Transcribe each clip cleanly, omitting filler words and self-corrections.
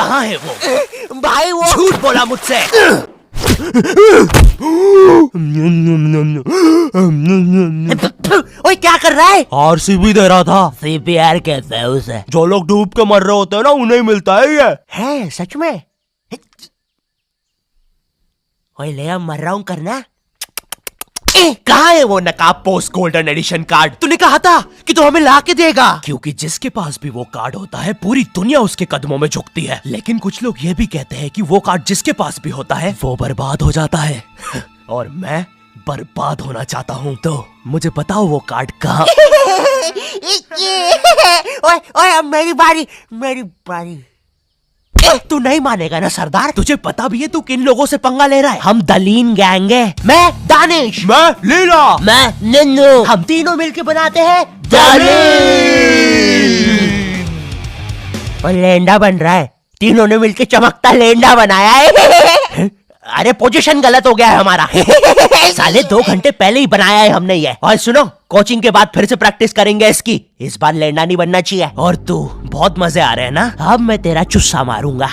कहाँ है वो? भाई वो झूठ बोला मुझसे। ओए क्या कर रहा है? आरसीबी दे रहा था। सीपीआर कहते हैं उसे। जो लोग डूब के मर रहे होते हैं ना, उन्हें मिलता है ये। है सच में? ओए ले अब मर रहा हूँ करना। कहाँ है वो नकाब पोस्ट गोल्डन एडिशन कार्ड? तूने कहा था कि तू हमें ला के देगा। क्योंकि जिसके पास भी वो कार्ड होता है, पूरी दुनिया उसके कदमों में झुकती है। लेकिन कुछ लोग ये भी कहते हैं कि वो कार्ड जिसके पास भी होता है वो बर्बाद हो जाता है। और मैं बर्बाद होना चाहता हूँ, तो मुझे बताओ वो कार्ड कहाँ? ओए ओए अब मेरी बारी। तू नहीं मानेगा ना सरदार? तुझे पता भी है तू किन लोगों से पंगा ले रहा है? हम दलीन गैंग है। मैं दानिश, मैं लीला, मैं नन्नू, हम तीनों मिलके बनाते हैं और लेंडा बन रहा है। तीनों ने मिलके चमकता लेंडा बनाया है। अरे पोजीशन गलत हो गया है हमारा। साले 2 घंटे पहले ही बनाया है हमने ये। और सुनो, कोचिंग के बाद फिर से प्रैक्टिस करेंगे इसकी। इस बार लेंडा नहीं बनना चाहिए। और तू बहुत मजे आ रहे हैं ना? अब मैं तेरा चुस्सा मारूंगा।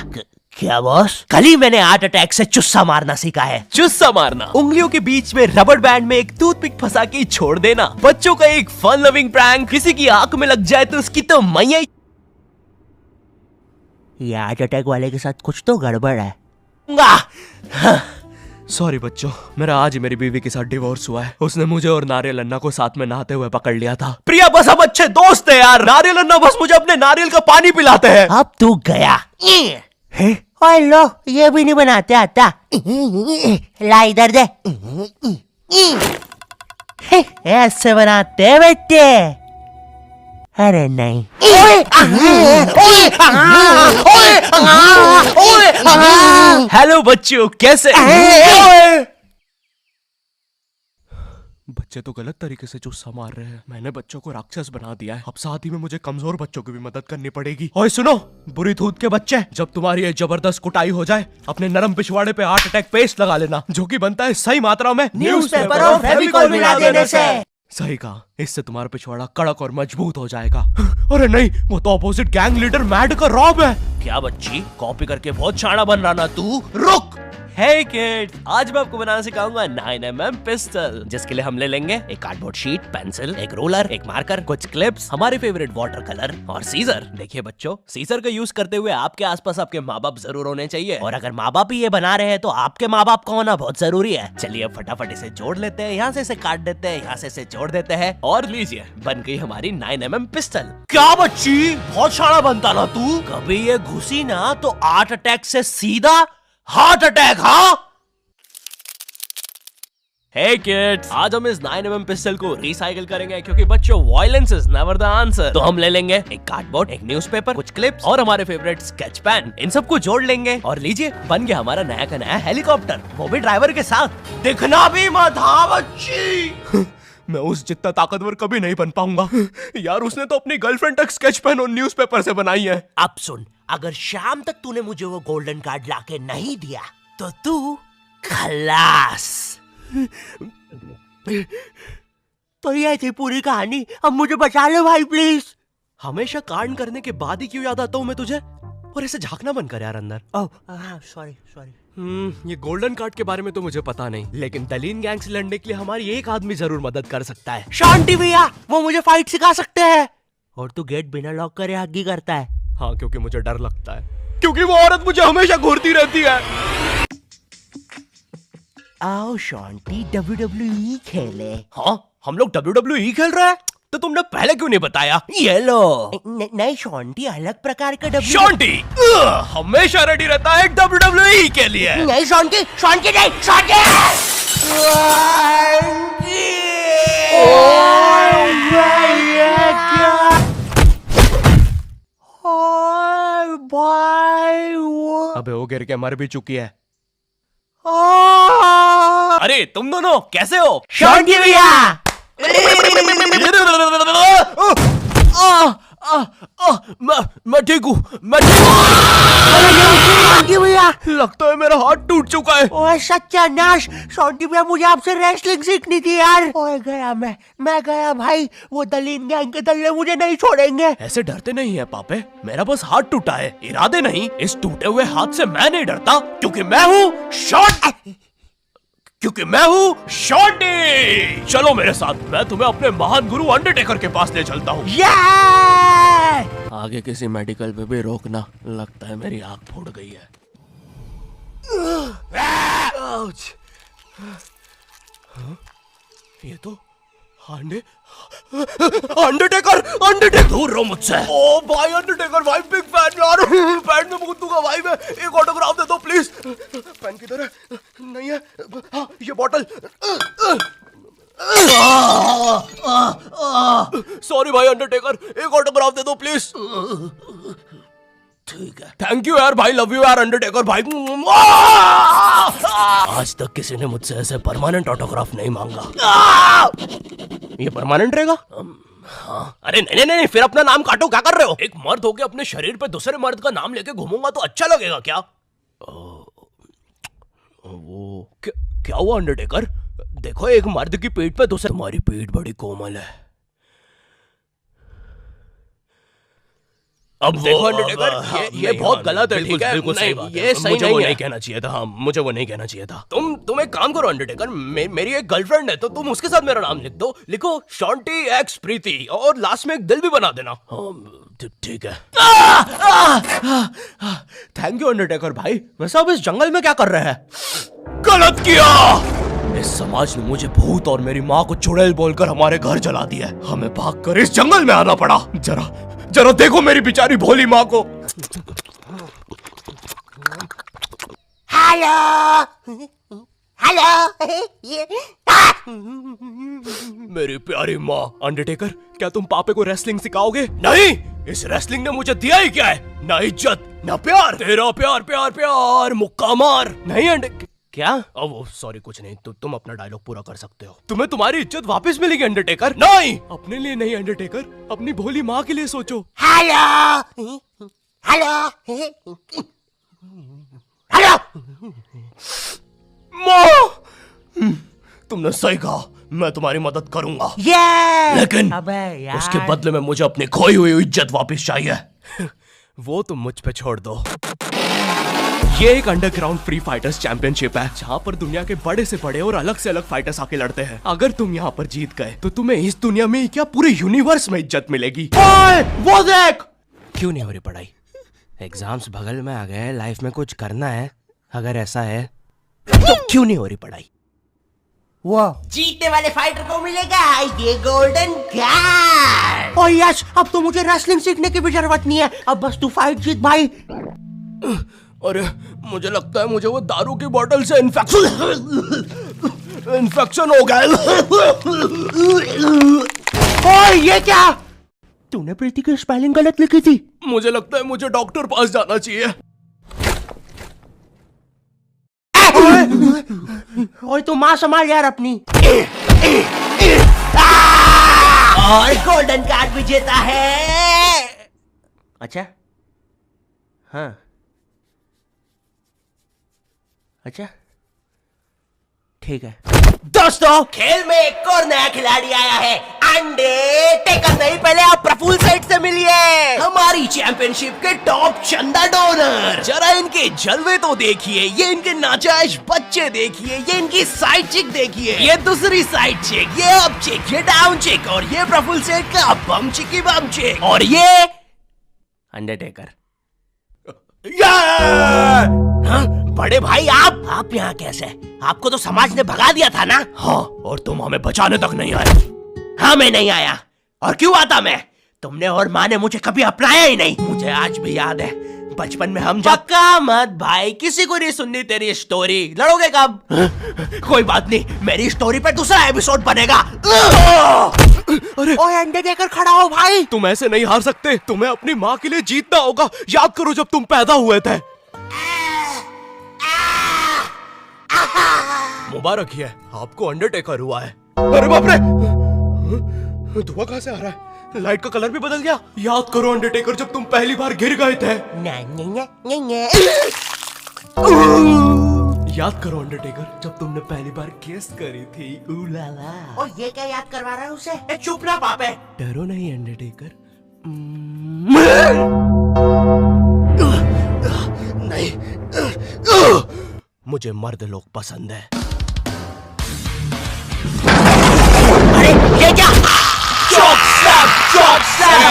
क्या बॉस? कल ही मैंने हार्ट अटैक से चुस्सा मारना सीखा है। चुस्सा मारना उंगलियों के बीच में रबर बैंड में एक टूथपिक फंसा के छोड़ देना। बच्चों का एक फन लविंग प्रैंक। किसी की आंख में लग जाए तो उसकी तो मैया। ये हार्ट अटैक वाले के साथ कुछ तो गड़बड़ है। सॉरी बच्चों, मेरा आज ही मेरी बीवी के साथ डिवोर्स हुआ है। उसने मुझे और नारियल अन्ना को साथ में नहाते हुए पकड़ लिया था। प्रिया बस हम अच्छे दोस्त हैं यार। नारियल अन्ना बस मुझे अपने नारियल का पानी पिलाते हैं। अब तू गया। ओए लो, ये भी नहीं बनाते आता। ला इधर दे। ऐसे बनाते हैं बेटे। अरे नहीं। हेलो बच्चों, कैसे? बच्चे तो गलत तरीके से चुस्सा मार रहे हैं। मैंने बच्चों को राक्षस बना दिया है। अब साथ ही में मुझे कमजोर बच्चों की भी मदद करनी पड़ेगी। और सुनो बुरी धूत के बच्चे, जब तुम्हारी ये जबरदस्त कुटाई हो जाए, अपने नरम पिछवाड़े पे हार्ट अटैक पेस्ट लगा लेना, जो कि बनता है सही मात्रा में न्यूज़पेपर और फेविकोल मिला देने से। सही कहा, इससे तुम्हारा पिछवाड़ा कड़क और मजबूत हो जाएगा। अरे नहीं, वो तो अपोजिट गैंग लीडर मैड का रॉब है। क्या बच्ची, कॉपी करके बहुत शाना बन रहा ना तू? रुक। हे किड, आज मैं आपको बनाना सिखाऊंगा 9mm पिस्टल, जिसके लिए हम ले लेंगे एक कार्डबोर्ड शीट, पेंसिल, एक रोलर, एक मार्कर, कुछ क्लिप्स, हमारे फेवरेट वाटर कलर और सीजर। देखिए बच्चों, सीजर का यूज करते हुए आपके आसपास आपके माँ बाप जरूर होने चाहिए। और अगर माँ बाप ही ये बना रहे हैं तो आपके माँ बाप का होना बहुत जरूरी है। चलिए अब फटाफट इसे जोड़ लेते हैं। यहाँ से इसे काट देते हैं, यहाँ से इसे जोड़ देते हैं और लीजिए बन गई हमारी 9mm पिस्टल। क्या बच्ची, बहुत शाना बनता ना तू? कभी ये घुसी ना तो हार्ट अटैक से सीधा हार्ट अटैक। हाँ हे किड्स, आज हम इस 9mm पिस्टल को रिसाइकिल करेंगे, क्योंकि बच्चों violence is never the answer. तो हम ले लेंगे एक कार्डबोर्ड, एक न्यूज़पेपर, कुछ क्लिप्स और हमारे फेवरेट स्केच पेन। इन सबको जोड़ लेंगे और लीजिए बन गया हमारा नया का नया हेलीकॉप्टर, वो भी ड्राइवर के साथ। दिखना भी मत। हाँ बच्ची। मैं उस जितना ताकतवर कभी नहीं बन पाऊंगा यार। उसने तो अपनी गर्लफ्रेंड तक स्केच पेन और न्यूज़पेपर से बनाई है। अब सुन, अगर शाम तक तूने मुझे वो गोल्डन कार्ड लाके नहीं दिया तो तू खलास। तो ये थी पूरी कहानी। अब मुझे बचा लो भाई प्लीज। हमेशा कांड करने के बाद ही क्यों याद आता हूँ मैं तुझे? और ऐसे झांकना बंद कर यार अंदर। Oh sorry. ये गोल्डन कार्ड के बारे में तो मुझे पता नहीं, लेकिन दलीन गैंग से लड़ने के लिए हमारी एक आदमी जरूर मदद कर सकता है। शांति भैया, वो मुझे फाइट सिखा सकते हैं। और तू गेट बिना लॉक करे हग्गी करता है। हाँ, क्योंकि मुझे डर लगता है, क्योंकि वो औरत मुझे हमेशा घूरती रहती है। आओ शांति, WWE खेले। हाँ, हम लोग WWE खेल रहे हैं? तो तुमने पहले क्यों नहीं बताया? ये लो। नहीं शांति, अलग प्रकार का शांति हमेशा रेडी रहता है WWE के लिए। नहीं शांति नहीं शांति। अबे वो गिर के मर भी चुकी है। अरे तुम दोनों कैसे हो? शांति भैया। मैं ठीक हूँ। भैया लगता है मेरा हाथ टूट चुका है। ओए सत्यानाश, शॉन्टी भैया मुझे आपसे रेसलिंग सीखनी थी यार। ओए गया मैं गया भाई, वो दलीन गैंग के दल्ले मुझे नहीं छोड़ेंगे। ऐसे डरते नहीं है पापे, मेरा बस हाथ टूटा है, इरादे नहीं। इस टूटे हुए हाथ से मैं नहीं डरता, क्योंकि मैं हूँ शॉन्टी। चलो मेरे साथ, मैं तुम्हें अपने महान गुरु अंडरटेकर के पास ले चलता हूँ। आगे किसी मेडिकल पे भी रोकना, लगता है मेरी आंख फूट गई है। ये तो अंडरटेकर दूर रहो मुझसे। ओ भाई अंडरटेकर भाई, बिग फैन यार, पैंट में मूत दूंगा भाई मैं। एक ऑटोग्राफ दे दो प्लीज। पेन किधर है? नहीं है। हाँ, ये बॉटल। सॉरी भाई अंडरटेकर, एक ऑटोग्राफ दे दो प्लीज। ठीक है, थैंक यू यार भाई, लव यू यार अंडरटेकर भाई। आज तक किसी ने मुझसे ऐसे परमानेंट ऑटोग्राफ नहीं मांगा। ये परमानेंट रहेगा? हाँ। अरे नहीं नहीं नहीं, फिर अपना नाम काटो, क्या कर रहे हो? एक मर्द होके अपने शरीर पे दूसरे मर्द का नाम लेके घूमूंगा तो अच्छा लगेगा क्या? वो क्या हुआ अंडरटेकर? देखो एक मर्द की पीठ पे दूसरे, तुम्हारी पीठ बड़ी कोमल है। अब देखो अंडरटेकर, ये बहुत गलत है, ठीक है? नहीं, ये सही नहीं है। मुझे नहीं कहना चाहिए था। हाँ, मुझे वो नहीं कहना चाहिए था। तुम एक काम करो अंडरटेकर, मेरी एक गर्लफ्रेंड है तो तुम उसके साथ मेरा नाम लिख दो। लिखो शॉन्टी एक्स प्रीति और लास्ट में एक दिल भी बना देना। ठीक है। थैंक यू अंडरटेकर भाई। वैसे अब इस जंगल में क्या कर रहे हैं? गलत किया। इस समाज ने मुझे भूत और मेरी माँ को चुड़ैल बोलकर हमारे घर जला दिया है। हमें भागकर इस जंगल में आना पड़ा। जरा देखो मेरी बेचारी भोली माँ को। हेलो मेरी प्यारी माँ। अंडरटेकर, क्या तुम पापे को रेसलिंग सिखाओगे? नहीं, इस रेसलिंग ने मुझे दिया ही क्या है? ना इज्जत ना प्यार। तेरा प्यार प्यार प्यार मुक्का मार। नहीं अंडरटेकर। क्या? वो सॉरी, कुछ नहीं। तुम अपना डायलॉग पूरा कर सकते हो। तुम्हें तुम्हारी इज्जत वापस मिलेगी अंडरटेकर। नहीं, अपने लिए नहीं अंडरटेकर, अपनी भोली माँ के लिए सोचो। हेलो माँ, तुमने सही कहा, मैं तुम्हारी मदद करूंगा। लेकिन उसके बदले में मुझे अपनी खोई हुई इज्जत वापस चाहिए। वो तुम मुझ पे छोड़ दो। ये एक अंडरग्राउंड फ्री फाइटर्स चैंपियनशिप है, जहाँ पर दुनिया के बड़े से बड़े और अलग से अलग फाइटर्स आके लड़ते हैं। अगर तुम यहाँ पर जीत गए तो तुम्हें इस दुनिया में क्या पूरे यूनिवर्स में इज्जत मिलेगी। वो देख। क्यों नहीं हो रही पढ़ाई? एग्जाम्स बगल में आ गए, लाइफ में कुछ करना है। अगर ऐसा है तो क्यों नहीं हो रही पढ़ाई? वो जीतने वाले फाइटर को मिलेगा ये गोल्डन कार्ड। ओह यस, अब तो मुझे रेसलिंग सीखने की भी जरूरत नहीं है। अब बस तू फाइट जीत भाई। अरे मुझे लगता है मुझे वो दारू की बोतल से इन्फेक्शन हो गया। ओए ये क्या? तूने प्रीति की स्पेलिंग गलत लिखी थी। मुझे लगता है मुझे डॉक्टर पास जाना चाहिए। ओए तू माँ संभाल यार अपनी। और गोल्डन कार्ड विजेता है। अच्छा, हाँ, अच्छा ठीक है। दोस्तों, खेल में एक और नया खिलाड़ी आया है। अंडरटेकर नहीं, पहले आप प्रफुल्ल सेठ से मिलिए, हमारी चैंपियनशिप के टॉप चंदा डोनर। जरा इनके जलवे तो देखिए, ये इनके नाजायज बच्चे देखिए, ये इनकी साइड चिक देखिए, ये दूसरी साइड चिक, ये अप चिक, ये डाउन चिक, और ये प्रफुल्ल सेठ का बम चिकी बम चिक, और ये अंडरटेकर। हाँ? बड़े भाई आप यहाँ कैसे? आपको तो समाज ने भगा दिया था ना? हाँ, और तुम हमें बचाने तक नहीं आए। हाँ, मैं नहीं आया। और क्यों आता मैं? तुमने और माँ ने मुझे कभी अपनाया ही नहीं। मुझे आज भी याद है, बचपन में हम पक्का मत भाई, किसी को नहीं सुननी तेरी स्टोरी। लड़ोगे कब? कोई बात नहीं, मेरी स्टोरी पे दूसरा एपिसोड बनेगा। अरे ओए अंडरटेकर, खड़ा हो भाई। तुम ऐसे नहीं हार सकते, तुम्हें अपनी माँ के लिए जीतना होगा। याद करो जब तुम पैदा हुए थे। मुबारक है, आपको अंडरटेकर हुआ है। अरे बाप रे, धुआं कहाँ से आ रहा है? लाइट का कलर भी बदल गया। याद करो अंडरटेकर, जब तुम पहली बार गिर गए थे। याद करो अंडरटेकर, जब तुमने पहली बार किस करी थी। उलाला। और ये क्या याद करवा रहा है उसे? चुप ना पापे। डरो नहीं अंडरटेकर। नहीं, मुझे मर्द लोग पसंद है। अरे ये क्या? चौक स्लैम।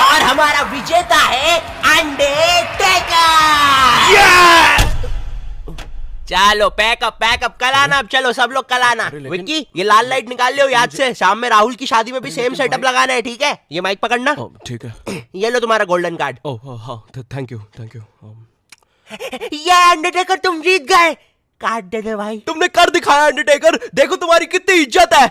और हमारा विजेता है अंडरटेकर। चलो पैकअप कल आना। अब चलो सब लोग कल आना। विक्की ये लाल लाइट निकाल लियो याद से। शाम में राहुल की शादी में भी सेम सेटअप लगाना है, ठीक है? ये माइक पकड़ना। ठीक है। ये लो तुम्हारा गोल्डन कार्ड। ओह हाँ, थैंक यू। ये अंडरटेकर तुम जीत गए। कार्ड दे दे भाई। तुमने कर दिखाया अंडरटेकर, देखो तुम्हारी कितनी इज्जत है।